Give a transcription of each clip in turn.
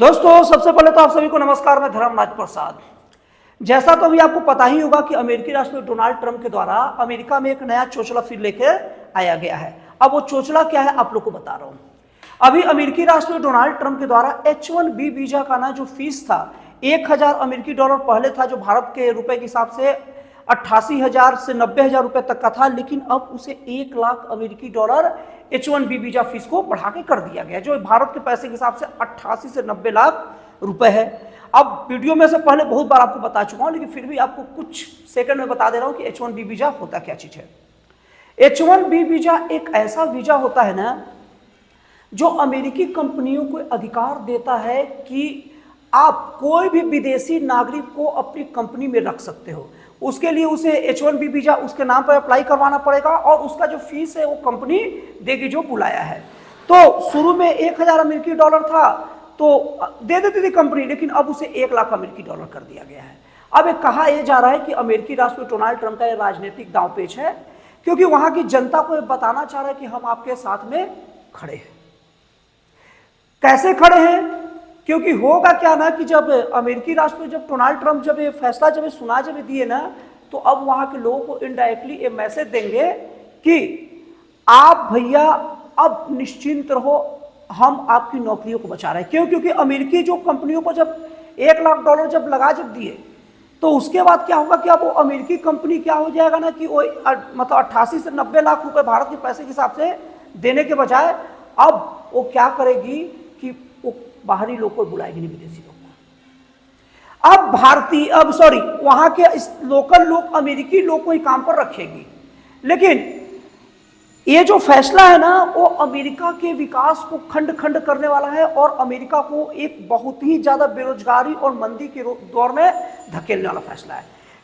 दोस्तों सबसे पहले तो आप सभी को नमस्कार। मैं धर्मराज प्रसाद। जैसा तो अभी आपको पता ही होगा कि अमेरिकी राष्ट्रपति डोनाल्ड ट्रंप के द्वारा अमेरिका में एक नया चोचला फिर लेके आया गया है। अब वो चोचला क्या है आप लोग को बता रहा हूं। अभी अमेरिकी राष्ट्रपति डोनाल्ड ट्रंप के द्वारा H1B वीजा का ना जो फीस था 1000 अमेरिकी डॉलर पहले था, जो भारत के रुपए के हिसाब से 88,000 से 90,000 रुपए तक का था, लेकिन अब उसे 1 लाख अमेरिकी डॉलर H1B वीजा फीस को बढ़ा के कर दिया गया, जो भारत के पैसे के हिसाब से 88 से 90 लाख रुपए है। अब वीडियो में से पहले बहुत बार आपको बता चुका हूं, लेकिन फिर भी आपको कुछ सेकंड में बता दे रहा हूं कि H1B वीजा होता क्या चीज है। H1B वीजा एक ऐसा वीजा होता है ना जो अमेरिकी कंपनियों को अधिकार देता है कि आप कोई भी विदेशी नागरिक को अपनी कंपनी में रख सकते हो। उसके लिए उसे H1B वीजा उसके नाम पर अप्लाई करवाना पड़ेगा और उसका जो फीस है वो कंपनी देगी जो बुलाया है। तो शुरू में 1000 अमेरिकी डॉलर था तो दे देती थी कंपनी, लेकिन अब उसे 1 लाख अमेरिकी डॉलर कर दिया गया है। अब ये कहा यह जा रहा है कि अमेरिकी राष्ट्रपति डोनाल्ड ट्रंप का यह राजनीतिक दांवपेच है, क्योंकि वहां की जनता को यह बताना चाह रहा है कि हम आपके साथ में खड़े हैं। कैसे खड़े हैं? क्योंकि होगा क्या ना कि जब अमेरिकी राष्ट्रपति जब डोनाल्ड ट्रंप जब ये फैसला जब दिए ना, तो अब वहां के लोगों को इनडायरेक्टली ये मैसेज देंगे कि आप भैया अब निश्चिंत रहो, हम आपकी नौकरियों को बचा रहे हैं। क्यों? क्योंकि अमेरिकी जो कंपनियों को जब 1 लाख डॉलर जब दिए, तो उसके बाद क्या होगा कि अब वो अमेरिकी कंपनी क्या हो जाएगा ना कि वो मतलब 88 से 90 लाख रुपए भारत के पैसे के हिसाब से देने के बजाय अब वो क्या करेगी कि वो बाहरी लोग को बुलाएगी नहीं, विदेशी लोग को। अब वहां के लोकल लोग अमेरिकी लोग को ही काम पर रखेगी। लेकिन ये जो फैसला है ना वो अमेरिका के विकास को खंड खंड करने वाला है और अमेरिका को एक बहुत ही ज्यादा बेरोजगारी और मंदी के दौर में धकेलने वाला फैसला है।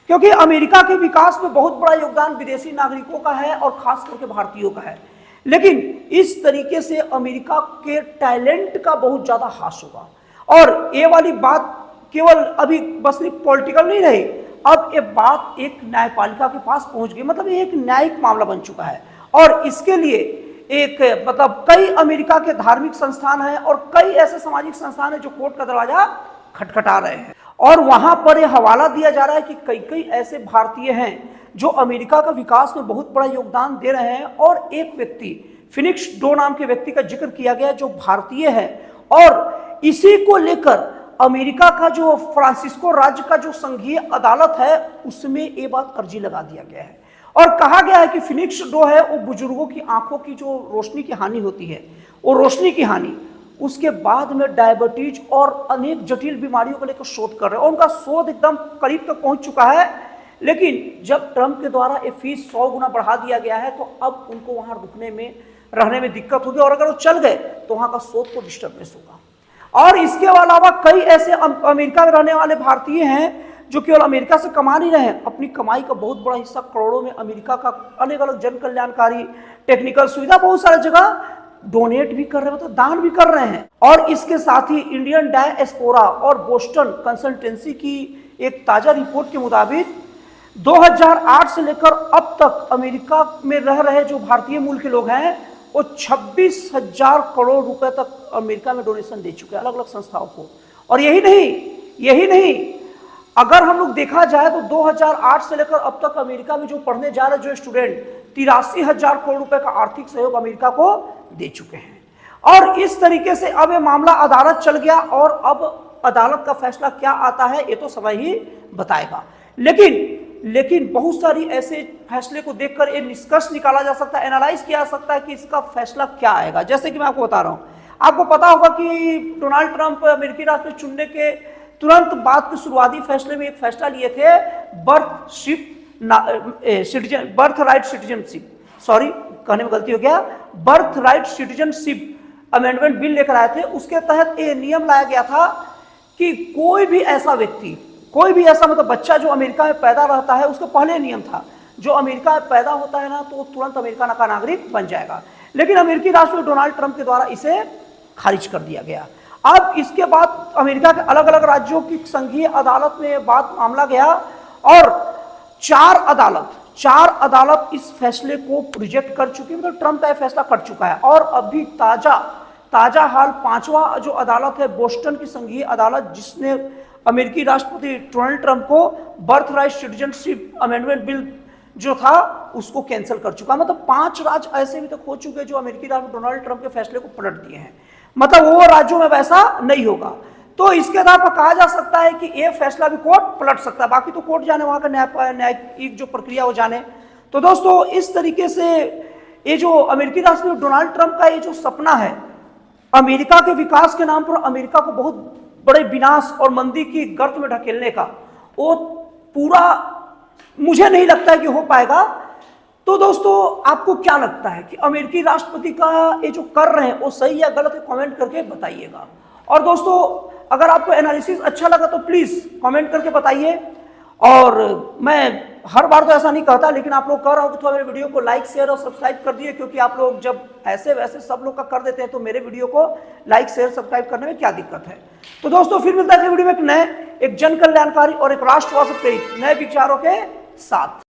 क्योंकि अमेरिका के विकास में बहुत बड़ा योगदान विदेशी नागरिकों का है और खास करके भारतीयों का है, लेकिन इस तरीके से अमेरिका के टैलेंट का बहुत ज्यादा हास होगा। और ये वाली बात केवल अभी बस पॉलिटिकल नहीं रही, अब ये बात एक न्यायपालिका के पास पहुंच गई, मतलब ये एक न्यायिक मामला बन चुका है। और इसके लिए एक मतलब कई अमेरिका के धार्मिक संस्थान हैं और कई ऐसे सामाजिक संस्थान हैं जो कोर्ट का दरवाजा खटखटा रहे हैं। और वहां पर यह हवाला दिया जा रहा है कि कई ऐसे भारतीय हैं जो अमेरिका का विकास में बहुत बड़ा योगदान दे रहे हैं। और एक व्यक्ति फिनिक्स डो नाम के व्यक्ति का जिक्र किया गया जो भारतीय है, और इसी को लेकर अमेरिका का जो फ्रांसिस्को राज्य का जो संघीय अदालत है उसमें ये बात अर्जी लगा दिया गया है। और कहा गया है कि फिनिक्स डो है वो बुजुर्गों की आंखों की जो रोशनी की हानि होती है, वो रोशनी की हानि, उसके बाद में डायबिटीज और अनेक जटिल बीमारियों को लेकर शोध कर रहे हैं और उनका शोध एकदम करीब तक पहुंच चुका है। लेकिन जब ट्रंप के द्वारा ये फीस 100 गुना बढ़ा दिया गया है तो अब उनको वहां रुकने में रहने में दिक्कत होगी, और अगर वो चल गए तो वहां का शोध को डिस्टर्बेंस होगा। और इसके अलावा कई ऐसे अमेरिका में रहने वाले भारतीय हैं जो केवल अमेरिका से कमा नहीं रहे हैं, अपनी कमाई का बहुत बड़ा हिस्सा करोड़ों में अमेरिका का अलग अलग जन कल्याणकारी टेक्निकल सुविधा बहुत सारी जगह डोनेट भी कर रहे हैं, मतलब दान भी कर रहे हैं। और इसके साथ ही इंडियन डायस्पोरा और बोस्टन कंसल्टेंसी की एक ताजा रिपोर्ट के मुताबिक 2008 से लेकर अब तक अमेरिका में रह रहे जो भारतीय मूल के लोग हैं वो 26,000 करोड़ रुपए तक अमेरिका में डोनेशन दे चुके हैं अलग अलग संस्थाओं को। और यही नहीं, अगर हम लोग देखा जाए तो 2008 से लेकर अब तक अमेरिका में जो पढ़ने जा रहे जो स्टूडेंट 83,000 करोड़ रुपए का आर्थिक सहयोग अमेरिका को दे चुके हैं। और इस तरीके से अब ये मामला अदालत चल गया और अब अदालत का फैसला क्या आता है ये तो समय ही बताएगा। लेकिन बहुत सारी ऐसे फैसले को देखकर ये निष्कर्ष निकाला जा सकता है, एनालाइज किया जा सकता है कि इसका फैसला क्या आएगा। जैसे कि मैं आपको बता रहा हूं, आपको पता होगा कि डोनाल्ड ट्रंप अमेरिकी राष्ट्रपति चुनने के तुरंत बाद के शुरुआती फैसले में एक फैसला लिए थे birth right citizenship amendment bill लेकर आए थे। उसके तहत ये नियम लाया गया था कि कोई भी ऐसा मतलब बच्चा जो अमेरिका में पैदा रहता है, उसका पहले नियम था जो अमेरिका में पैदा होता है ना तो तुरंत अमेरिका का नागरिक बन जाएगा। लेकिन अमेरिकी राष्ट्रपति डोनाल्ड ट्रंप के द्वारा इसे खारिज कर दिया गया। अब इसके बाद अमेरिका के अलग अलग राज्यों की संघीय अदालत में बात मामला गया और चार अदालत इस फैसले को रिजेक्ट कर चुकी है, मतलब ट्रंप का फैसला कर चुका है। और अभी ताजा ताजा हाल 5वां जो अदालत है बोस्टन की संघीय अदालत, जिसने अमेरिकी राष्ट्रपति डोनाल्ड ट्रंप को birth right citizenship amendment bill जो था उसको कैंसिल कर चुका। मतलब 5 राज्य ऐसे भी तक हो चुके जो अमेरिकी राष्ट्रपति डोनाल्ड ट्रंप के फैसले को पलट दिए हैं। मतलब वो राज्यों में वैसा नहीं होगा। तो इसके आधार पर कहा जा सकता है कि ये फैसला भी कोर्ट पलट सकता है। बाकी तो कोर्ट जाने, वहां का न्यायिक जो प्रक्रिया हो जाने। तो दोस्तों इस तरीके से ये जो अमेरिकी राष्ट्रपति डोनाल्ड ट्रंप का ये जो सपना है अमेरिका के विकास के नाम पर अमेरिका को बहुत बड़े विनाश और मंदी की गर्त में ढकेलने का, वो पूरा मुझे नहीं लगता है कि हो पाएगा। तो दोस्तों आपको क्या लगता है कि अमेरिकी राष्ट्रपति का ये जो कर रहे हैं वो सही या गलत है, कमेंट करके बताइएगा। और दोस्तों अगर आपको एनालिसिस अच्छा लगा तो प्लीज कमेंट करके बताइए। और मैं हर बार तो ऐसा नहीं कहता, लेकिन आप लोग कह रहा हूं कि थोड़ा मेरे वीडियो को लाइक शेयर और सब्सक्राइब कर दिए, क्योंकि आप लोग जब ऐसे वैसे सब लोग का कर देते हैं तो मेरे वीडियो को लाइक शेयर सब्सक्राइब करने में क्या दिक्कत है। तो दोस्तों फिर मिलता है वीडियो में एक जन कल्याणकारी और एक राष्ट्रवाद से प्रेरित नए विचारों के साथ।